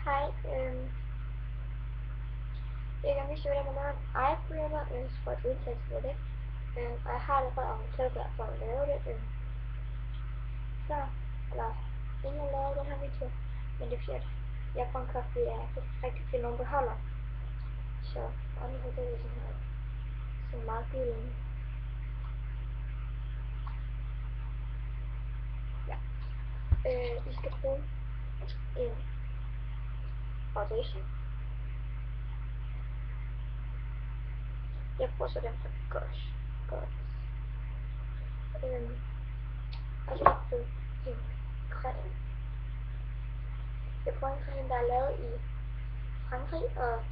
Hej, jeg kan vise, hvordan man laver en iframer for et udtagelsesmodel, og jeg har allerede aftalt for at lave det før, eller inden jeg lavede den her video, men det er fordi, at jeg får en kop, fordi jeg ikke rigtig finde nogen beholder, så andre så det er sådan her, sådan meget gylden. Ja, vi skal bruge en foundation. Jeg bruger så den fra Gosh. Og så bruger en creme. Jeg bruger en creme, der er lavet i Frankrig og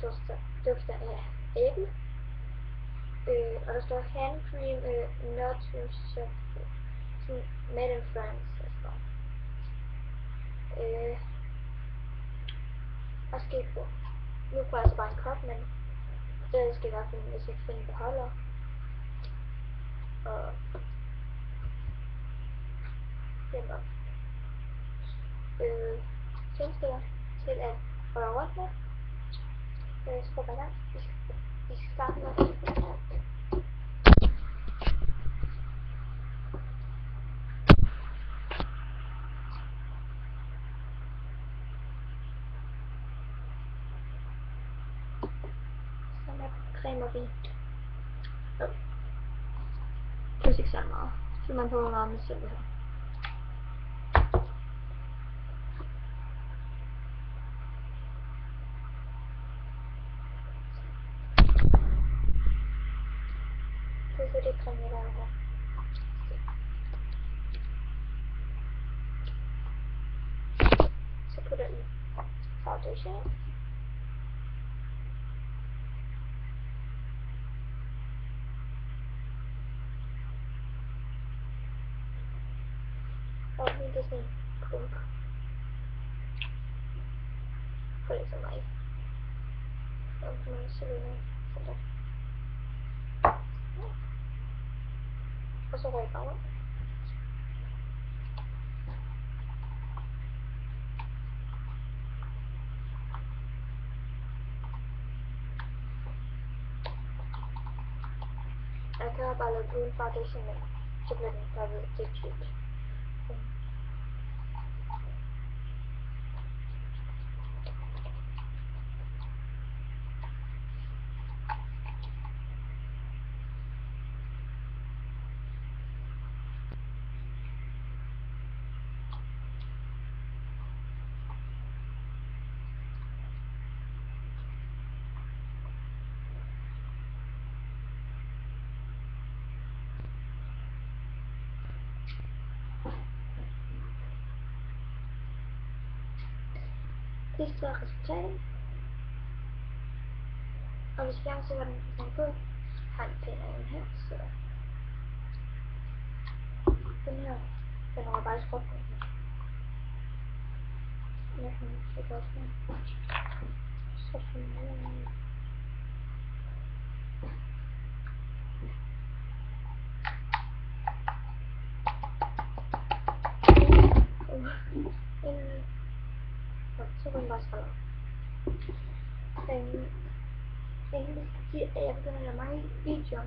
dufter af æble. Og der står hand cream, not sådan made in France. Altså. Og skal jeg bruge. Nu bruger jeg altså bare en kop, men det skal i hvert fald, hvis jeg kan finde en beholder. Og hjemme tændstikker til at røre rundt med. Så går jeg i gang. Vi skal starte med cremer vi. Plus ikke så meget. Så man på, hvor meget man selv vil have. Så det creme, jeg laver her. Så putter I foundation. Og det er sådan en klump. Put it in my cylinder. Sådan. Og så rører jeg bare rundt. Jeg kan bare lade uden foundation, men så bliver den bare ved det tykt. Det er resultatet. Og hvis jeg så var den på, har en pæn af den her, så den her, den var bare skrubt på den. Jeg kan se godt den. Så finder jeg den. Så kan den bare skruppe. Egentlig fordi jeg begynder at lave mange videoer.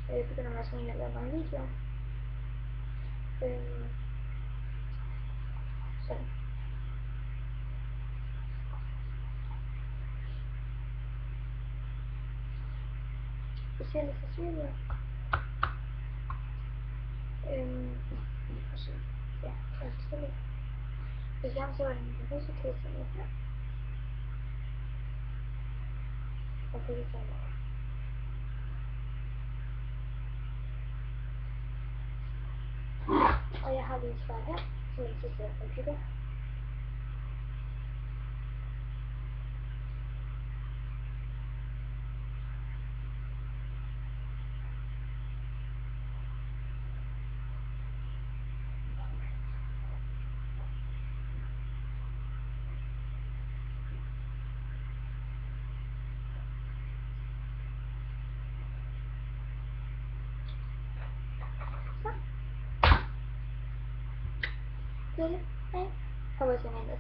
Jeg begynder at lave mange videoer. Sådan. Specielle videoer. Og så, ja, forskelligt. Hvis jeg så en risikæde som det her. Og det er sådan noget. Og jeg har lige et svar her, som jeg sidder på computer. Så. Hej. Håber jeg ser en anden